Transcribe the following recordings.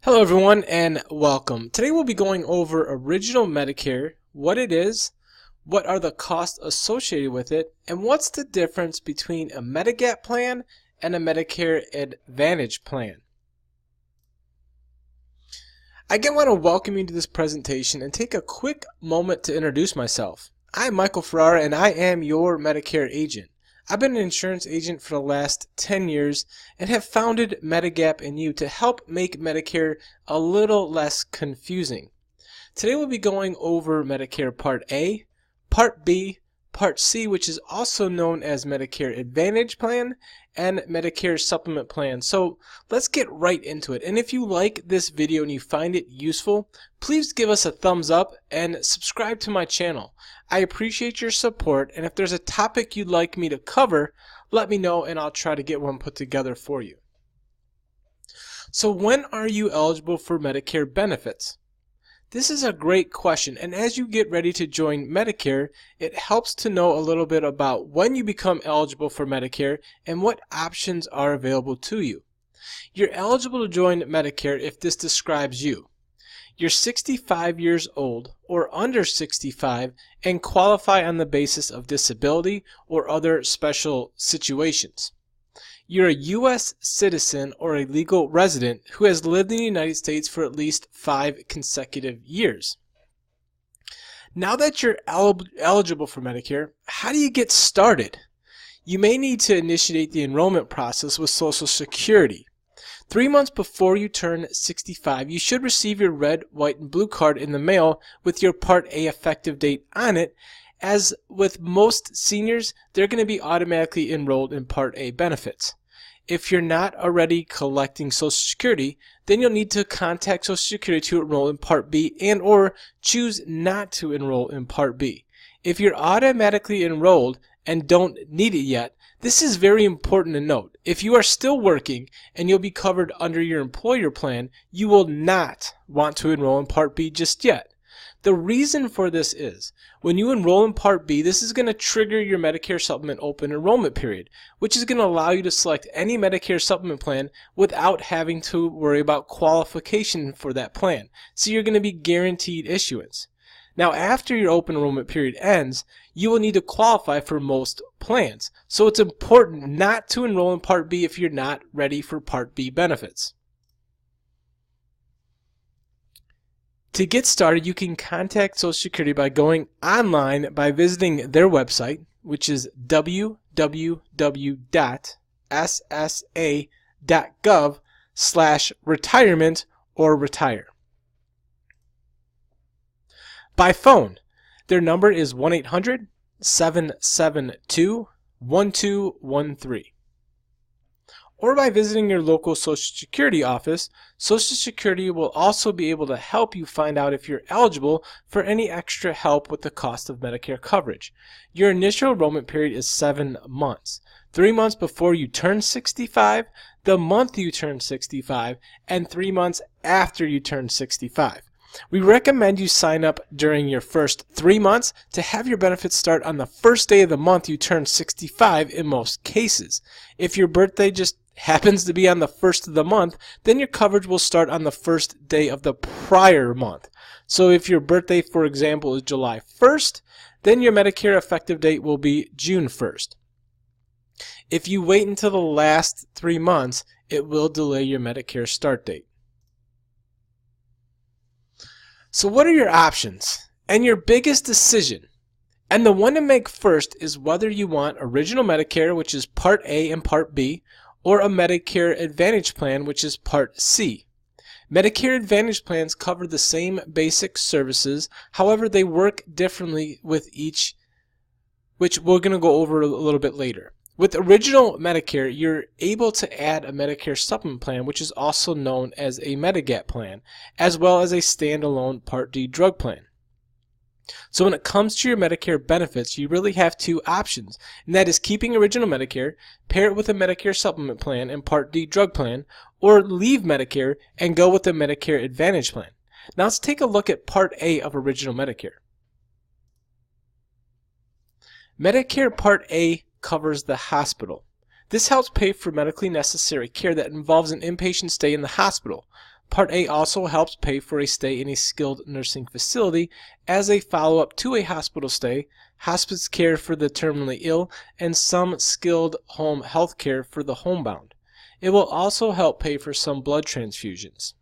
Hello everyone and welcome. Today we'll be going over Original Medicare, what it is, what are the costs associated with it, and what's the difference between a Medigap plan and a Medicare Advantage plan. I again want to welcome you to this presentation and take a quick moment to introduce myself. I'm Michael Ferrara and I am your Medicare agent. I've been an insurance agent for the last 10 years and have founded Medicare and You to help make Medicare a little less confusing. Today we'll be going over Medicare Part A, Part B, Part C, which is also known as Medicare Advantage Plan, and Medicare Supplement Plan. So let's get right into it. And if you like this video and you find it useful, please give us a thumbs up and subscribe to my channel. I appreciate your support, and if there's a topic you'd like me to cover, let me know and I'll try to get one put together for you. So when are you eligible for Medicare benefits? This is a great question, and as you get ready to join Medicare, it helps to know a little bit about when you become eligible for Medicare and what options are available to you. You're eligible to join Medicare if this describes you. You're 65 years old or under 65 and qualify on the basis of disability or other special situations. You're a U.S. citizen or a legal resident who has lived in the United States for at least 5 consecutive years. Now that you're eligible for Medicare, how do you get started? You may need to initiate the enrollment process with Social Security. 3 months before you turn 65, you should receive your red, white, and blue card in the mail with your Part A effective date on it. As with most seniors, they're going to be automatically enrolled in Part A benefits. If you're not already collecting Social Security, then you'll need to contact Social Security to enroll in Part B and or choose not to enroll in Part B. If you're automatically enrolled and don't need it yet, this is very important to note. If you are still working and you'll be covered under your employer plan, you will not want to enroll in Part B just yet. The reason for this is, when you enroll in Part B, this is going to trigger your Medicare Supplement open enrollment period, which is going to allow you to select any Medicare Supplement plan without having to worry about qualification for that plan. So you're going to be guaranteed issuance. Now, after your open enrollment period ends, you will need to qualify for most plans. So it's important not to enroll in Part B if you're not ready for Part B benefits. To get started, you can contact Social Security by going online by visiting their website, which is www.ssa.gov/retirement or retire. By phone, their number is 1-800-772-1213. Or by visiting your local Social Security office. Social Security will also be able to help you find out if you're eligible for any extra help with the cost of Medicare coverage. Your initial enrollment period is 7 months. 3 months before you turn 65, the month you turn 65, and 3 months after you turn 65. We recommend you sign up during your first 3 months to have your benefits start on the first day of the month you turn 65 in most cases. If your birthday just happens to be on the first of the month, then your coverage will start on the first day of the prior month. So if your birthday, for example, is July 1st, then your Medicare effective date will be June 1st. If you wait until the last 3 months, it will delay your Medicare start date. So what are your options and your biggest decision? And the one to make first is whether you want Original Medicare, which is Part A and Part B, or a Medicare Advantage Plan, which is Part C. Medicare Advantage plans cover the same basic services, however they work differently with each, which we're going to go over a little bit later. With Original Medicare, you're able to add a Medicare Supplement Plan, which is also known as a Medigap Plan, as well as a standalone Part D drug plan. So when it comes to your Medicare benefits, you really have 2 options, and that is keeping Original Medicare, pair it with a Medicare Supplement Plan and Part D drug plan, or leave Medicare and go with the Medicare Advantage Plan. Now let's take a look at Part A of Original Medicare. Medicare Part A covers the hospital. This helps pay for medically necessary care that involves an inpatient stay in the hospital. Part A also helps pay for a stay in a skilled nursing facility as a follow-up to a hospital stay, hospice care for the terminally ill, and some skilled home health care for the homebound. It will also help pay for some blood transfusions.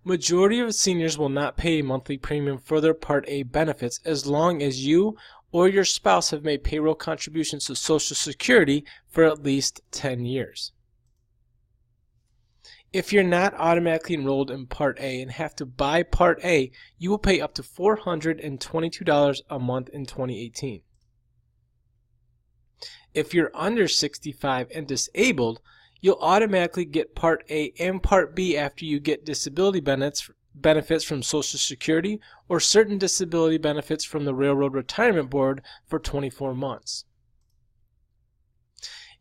Majority of seniors will not pay a monthly premium for their Part A benefits as long as you or your spouse have made payroll contributions to Social Security for at least 10 years. If you're not automatically enrolled in Part A and have to buy Part A, you will pay up to $422 a month in 2018. If you're under 65 and disabled, you'll automatically get Part A and Part B after you get disability benefits from Social Security or certain disability benefits from the Railroad Retirement Board for 24 months.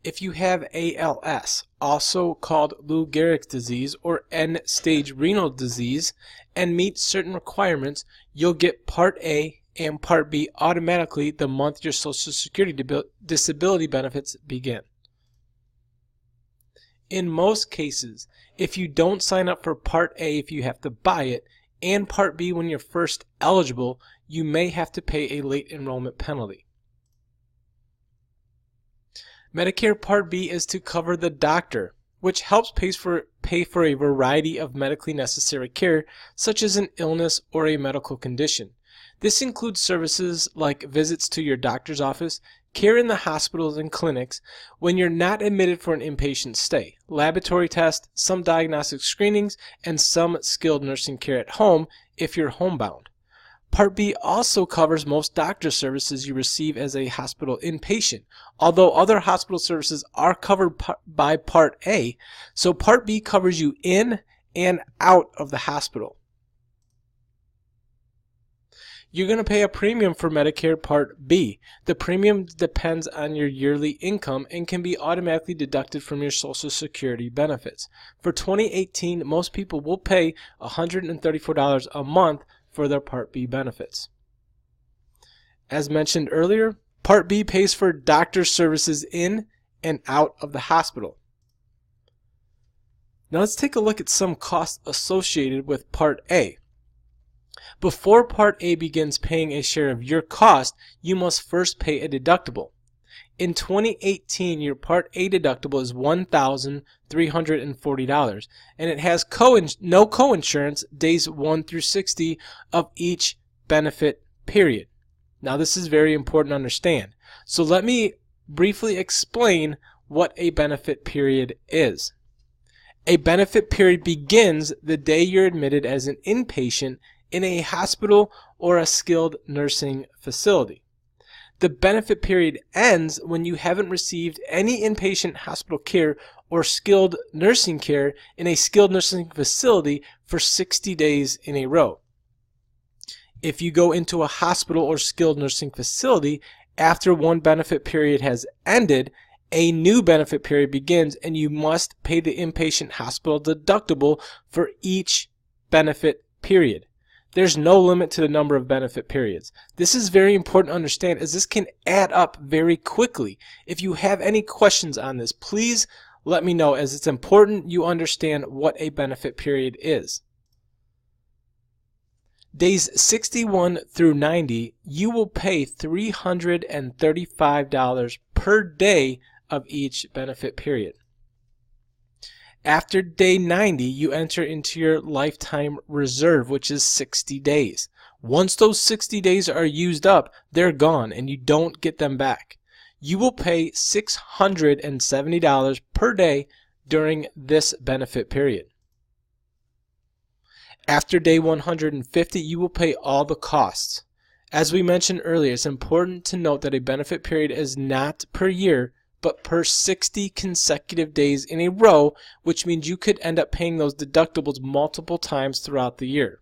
If you have ALS, also called Lou Gehrig's disease or end-stage renal disease, and meet certain requirements, you'll get Part A and Part B automatically the month your Social Security disability benefits begin. In most cases, if you don't sign up for Part A if you have to buy it, and Part B when you're first eligible, you may have to pay a late enrollment penalty. Medicare Part B is to cover the doctor, which helps pay for a variety of medically necessary care, such as an illness or a medical condition. This includes services like visits to your doctor's office, care in the hospitals and clinics when you're not admitted for an inpatient stay, laboratory tests, some diagnostic screenings, and some skilled nursing care at home if you're homebound. Part B also covers most doctor services you receive as a hospital inpatient, although other hospital services are covered by Part A, so Part B covers you in and out of the hospital. You're going to pay a premium for Medicare Part B. The premium depends on your yearly income and can be automatically deducted from your Social Security benefits. For 2018, most people will pay $134 a month for their Part B benefits. As mentioned earlier, Part B pays for doctor services in and out of the hospital. Now let's take a look at some costs associated with Part A. Before Part A begins paying a share of your cost, you must first pay a deductible. In 2018, your Part A deductible is $1,340, and it has no coinsurance days 1 through 60 of each benefit period. Now, this is very important to understand. So let me briefly explain what a benefit period is. A benefit period begins the day you're admitted as an inpatient in a hospital or a skilled nursing facility. The benefit period ends when you haven't received any inpatient hospital care or skilled nursing care in a skilled nursing facility for 60 days in a row. If you go into a hospital or skilled nursing facility after one benefit period has ended, a new benefit period begins and you must pay the inpatient hospital deductible for each benefit period. There's no limit to the number of benefit periods. This is very important to understand as this can add up very quickly. If you have any questions on this, please let me know, as it's important you understand what a benefit period is. Days 61 through 90, you will pay $335 per day of each benefit period. After day 90, you enter into your lifetime reserve, which is 60 days. Once those 60 days are used up, they're gone and you don't get them back. You will pay $670 per day during this benefit period. After day 150, you will pay all the costs. As we mentioned earlier, it's important to note that a benefit period is not per year, but per 60 consecutive days in a row, which means you could end up paying those deductibles multiple times throughout the year.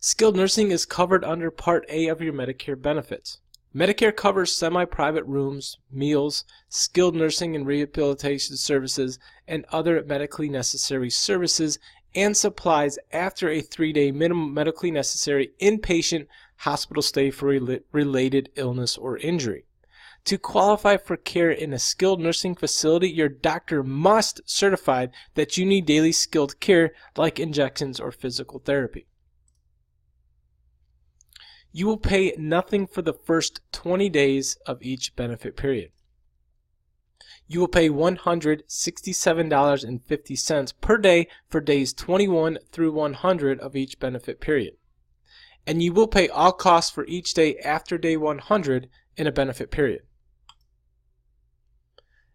Skilled nursing is covered under Part A of your Medicare benefits. Medicare covers semi-private rooms, meals, skilled nursing and rehabilitation services, and other medically necessary services and supplies after a 3-day minimum medically necessary inpatient hospital stay for a related illness or injury. To qualify for care in a skilled nursing facility, your doctor must certify that you need daily skilled care like injections or physical therapy. You will pay nothing for the first 20 days of each benefit period. You will pay $167.50 per day for days 21 through 100 of each benefit period. And you will pay all costs for each day after day 100 in a benefit period.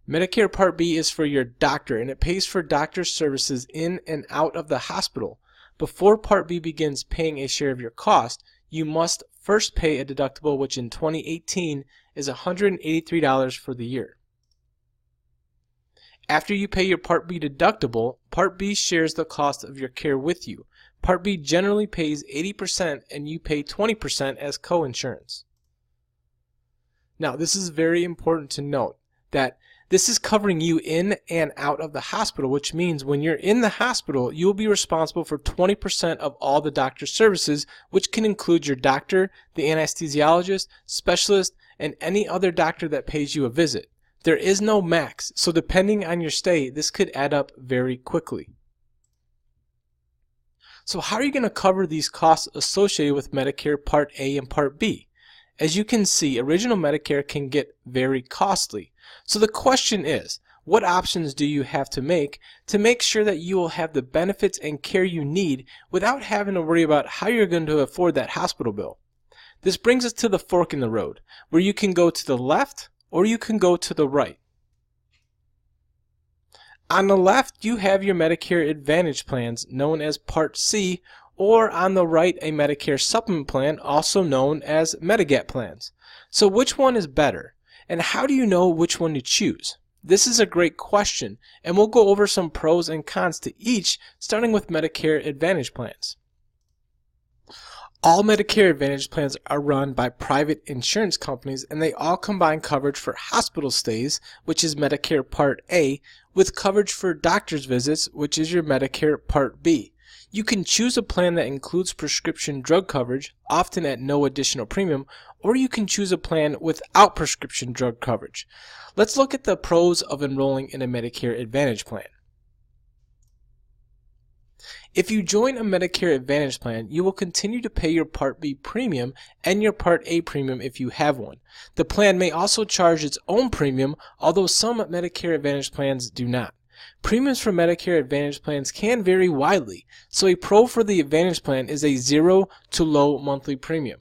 Medicare Part B is for your doctor, and it pays for doctor services in and out of the hospital. Before Part B begins paying a share of your cost, you must first pay a deductible, which in 2018 is $183 for the year. After you pay your Part B deductible, Part B shares the cost of your care with you. Part B generally pays 80% and you pay 20% as co-insurance. Now, this is very important to note that this is covering you in and out of the hospital, which means when you're in the hospital, you will be responsible for 20% of all the doctor's services, which can include your doctor, the anesthesiologist, specialist, and any other doctor that pays you a visit. There is no max, so depending on your stay, this could add up very quickly. So how are you going to cover these costs associated with Medicare Part A and Part B? As you can see, original Medicare can get very costly. So the question is, what options do you have to make sure that you will have the benefits and care you need without having to worry about how you're going to afford that hospital bill? This brings us to the fork in the road, where you can go to the left or you can go to the right. On the left, you have your Medicare Advantage plans, known as Part C, or on the right, a Medicare Supplement plan, also known as Medigap Plans. So which one is better? And how do you know which one to choose? This is a great question, and we'll go over some pros and cons to each, starting with Medicare Advantage plans. All Medicare Advantage plans are run by private insurance companies, and they all combine coverage for hospital stays, which is Medicare Part A, with coverage for doctor's visits, which is your Medicare Part B. You can choose a plan that includes prescription drug coverage, often at no additional premium, or you can choose a plan without prescription drug coverage. Let's look at the pros of enrolling in a Medicare Advantage plan. If you join a Medicare Advantage plan, you will continue to pay your Part B premium and your Part A premium if you have one. The plan may also charge its own premium, although some Medicare Advantage plans do not. Premiums for Medicare Advantage plans can vary widely, so a pro for the Advantage plan is a zero to low monthly premium.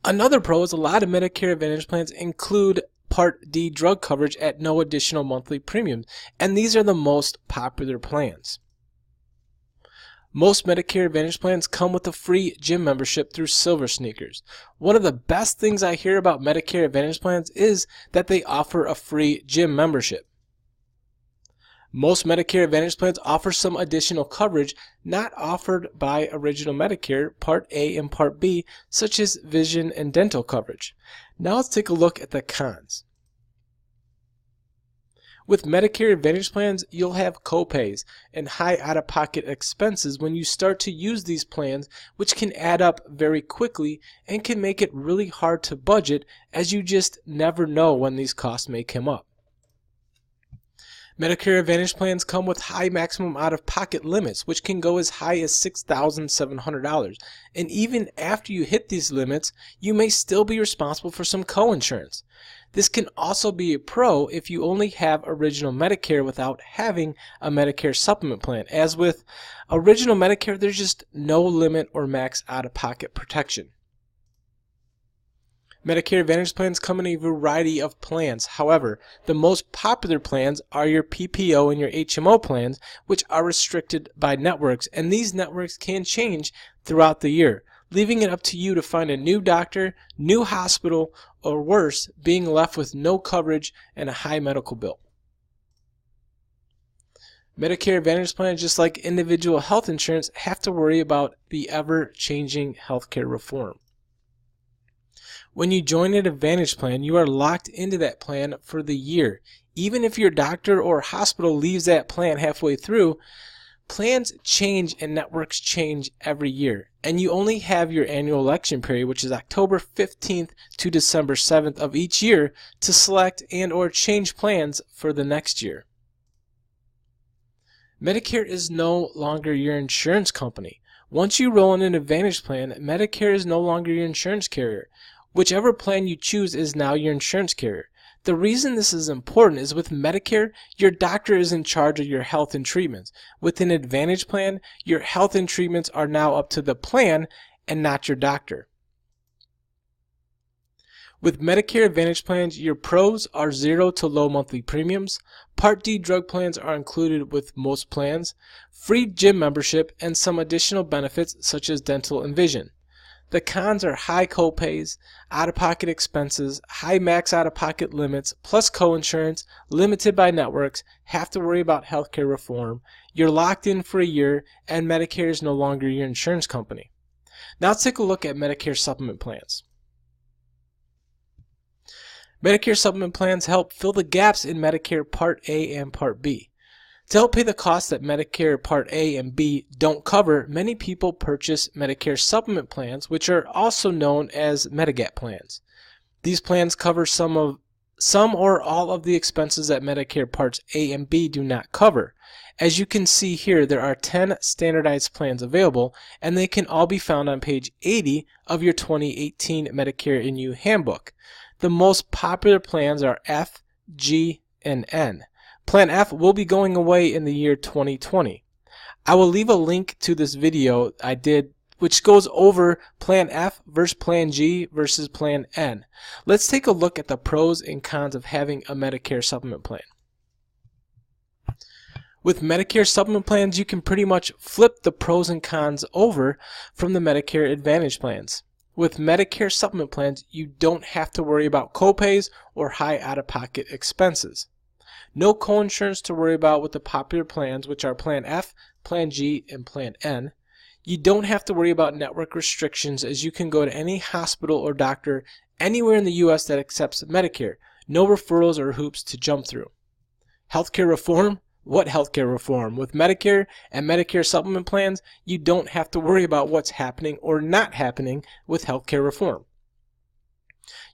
Another pro is a lot of Medicare Advantage plans include Part D drug coverage at no additional monthly premium, and these are the most popular plans. Most Medicare Advantage plans come with a free gym membership through Silver Sneakers. One of the best things I hear about Medicare Advantage plans is that they offer a free gym membership. Most Medicare Advantage plans offer some additional coverage not offered by original Medicare Part A and Part B, such as vision and dental coverage. Now let's take a look at the cons. With Medicare Advantage plans, you'll have copays and high out-of-pocket expenses when you start to use these plans, which can add up very quickly and can make it really hard to budget, as you just never know when these costs may come up. Medicare Advantage plans come with high maximum out-of-pocket limits, which can go as high as $6,700. And even after you hit these limits, you may still be responsible for some co-insurance. This can also be a pro if you only have original Medicare without having a Medicare supplement plan. As with original Medicare, there's just no limit or max out-of-pocket protection. Medicare Advantage plans come in a variety of plans. However, the most popular plans are your PPO and your HMO plans, which are restricted by networks, and these networks can change throughout the year, leaving it up to you to find a new doctor, new hospital, or worse, being left with no coverage and a high medical bill. Medicare Advantage plans, just like individual health insurance, have to worry about the ever-changing healthcare reform. When you join an Advantage plan, you are locked into that plan for the year. Even if your doctor or hospital leaves that plan halfway through, Plans change and networks change every year, and you only have your annual election period, which is October 15th to December 7th of each year, to select and or change plans for the next year. Medicare is no longer your insurance company. Once you roll in an Advantage plan, Medicare is no longer your insurance carrier. Whichever plan you choose is now your insurance carrier. The reason this is important is with Medicare, your doctor is in charge of your health and treatments. With an Advantage plan, your health and treatments are now up to the plan and not your doctor. With Medicare Advantage plans, your pros are 0 to low monthly premiums. Part D drug plans are included with most plans, free gym membership, and some additional benefits such as dental and vision. The cons are high copays, out-of-pocket expenses, high max out-of-pocket limits, plus coinsurance, limited by networks, have to worry about healthcare reform, you're locked in for a year, and Medicare is no longer your insurance company. Now let's take a look at Medicare supplement plans. Medicare supplement plans help fill the gaps in Medicare Part A and Part B. To help pay the costs that Medicare Part A and B don't cover, many people purchase Medicare supplement plans, which are also known as Medigap Plans. These plans cover some or all of the expenses that Medicare Parts A and B do not cover. As you can see here, there are 10 standardized plans available, and they can all be found on page 80 of your 2018 Medicare and You handbook. The most popular plans are F, G, and N. Plan F will be going away in the year 2020. I will leave a link to this video I did which goes over Plan F versus Plan G versus Plan N. Let's take a look at the pros and cons of having a Medicare supplement plan. With Medicare supplement plans, you can pretty much flip the pros and cons over from the Medicare Advantage plans. With Medicare supplement plans, you don't have to worry about copays or high out-of-pocket expenses. No coinsurance to worry about with the popular plans, which are Plan F, Plan G, and Plan N. You don't have to worry about network restrictions, as you can go to any hospital or doctor anywhere in the U.S. that accepts Medicare. No referrals or hoops to jump through. Healthcare reform? What healthcare reform? With Medicare and Medicare supplement plans, you don't have to worry about what's happening or not happening with healthcare reform.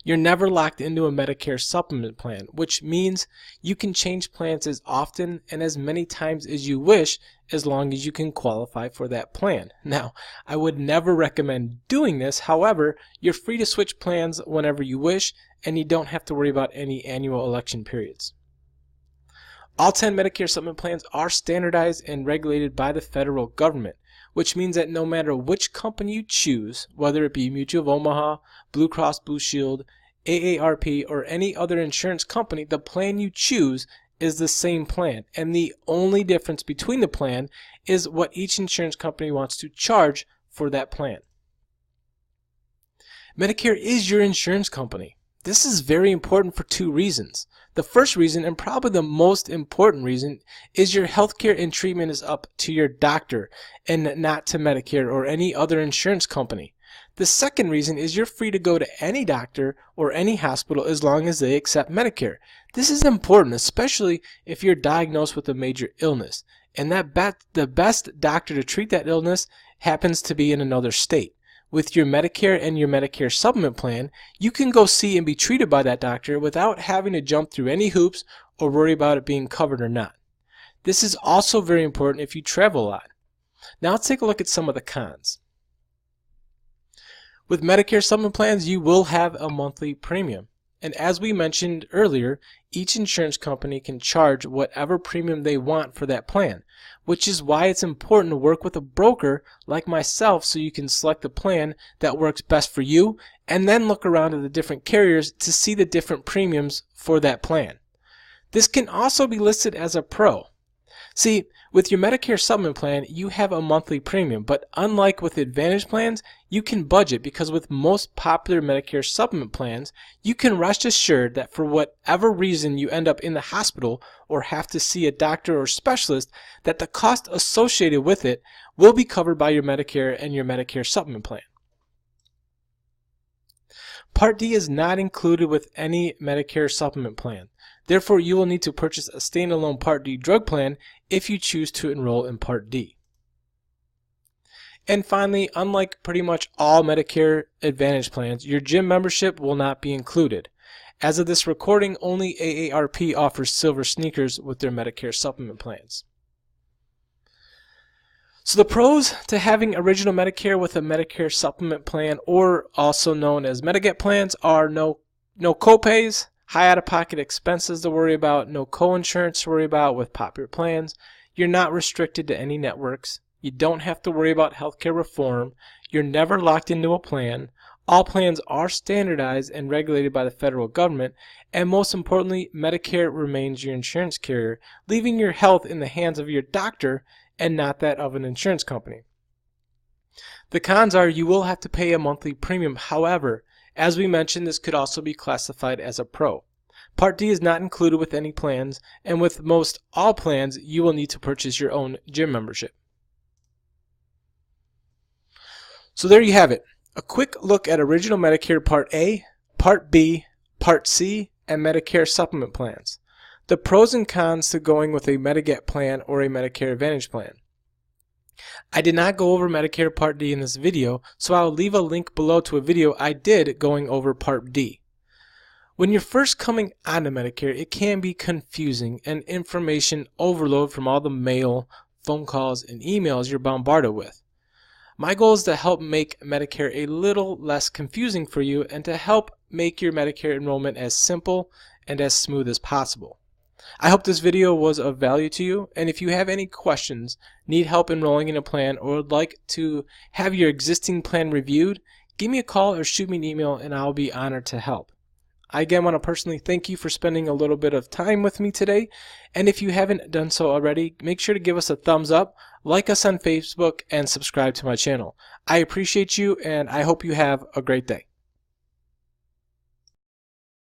You're never locked into a Medicare supplement plan, which means you can change plans as often and as many times as you wish, as long as you can qualify for that plan. Now, I would never recommend doing this. However, you're free to switch plans whenever you wish, and you don't have to worry about any annual election periods. All 10 Medicare supplement plans are standardized and regulated by the federal government, which means that no matter which company you choose, whether it be Mutual of Omaha, Blue Cross Blue Shield, AARP, or any other insurance company, the plan you choose is the same plan, and the only difference between the plan is what each insurance company wants to charge for that plan. Medicare is your insurance company. This is very important for two reasons. The first reason, and probably the most important reason, is your healthcare and treatment is up to your doctor and not to Medicare or any other insurance company. The second reason is you're free to go to any doctor or any hospital as long as they accept Medicare. This is important, especially if you're diagnosed with a major illness, and the best doctor to treat that illness happens to be in another state. With your Medicare and your Medicare supplement plan, you can go see and be treated by that doctor without having to jump through any hoops or worry about it being covered or not. This is also very important if you travel a lot. Now let's take a look at some of the cons. With Medicare supplement plans, you will have a monthly premium. And as we mentioned earlier, each insurance company can charge whatever premium they want for that plan, which is why it's important to work with a broker like myself so you can select the plan that works best for you and then look around at the different carriers to see the different premiums for that plan. This can also be listed as a pro. See, with your Medicare supplement plan, you have a monthly premium, but unlike with Advantage plans, you can budget because with most popular Medicare supplement plans, you can rest assured that for whatever reason you end up in the hospital or have to see a doctor or specialist, that the cost associated with it will be covered by your Medicare and your Medicare supplement plan. Part D is not included with any Medicare supplement plan. Therefore, you will need to purchase a standalone Part D drug plan if you choose to enroll in Part D. And finally, unlike pretty much all Medicare Advantage plans, your gym membership will not be included. As of this recording, only AARP offers silver sneakers with their Medicare supplement plans. So the pros to having original Medicare with a Medicare supplement plan, or also known as Medigap plans, are no copays, high out-of-pocket expenses to worry about, no co-insurance to worry about with popular plans. You're not restricted to any networks. You don't have to worry about healthcare reform. You're never locked into a plan. All plans are standardized and regulated by the federal government. And most importantly, Medicare remains your insurance carrier, leaving your health in the hands of your doctor and not that of an insurance company. The cons are you will have to pay a monthly premium. However, as we mentioned, this could also be classified as a pro. Part D is not included with any plans, and with most all plans, you will need to purchase your own gym membership. So there you have it. A quick look at original Medicare Part A, Part B, Part C, and Medicare supplement plans. The pros and cons to going with a Medigap plan or a Medicare Advantage plan. I did not go over Medicare Part D in this video, so I'll leave a link below to a video I did going over Part D. When you're first coming onto Medicare, it can be confusing and information overload from all the mail, phone calls, and emails you're bombarded with. My goal is to help make Medicare a little less confusing for you and to help make your Medicare enrollment as simple and as smooth as possible. I hope this video was of value to you, and if you have any questions, need help enrolling in a plan, or would like to have your existing plan reviewed, give me a call or shoot me an email and I'll be honored to help. I again want to personally thank you for spending a little bit of time with me today, and if you haven't done so already, make sure to give us a thumbs up, like us on Facebook, and subscribe to my channel. I appreciate you, and I hope you have a great day.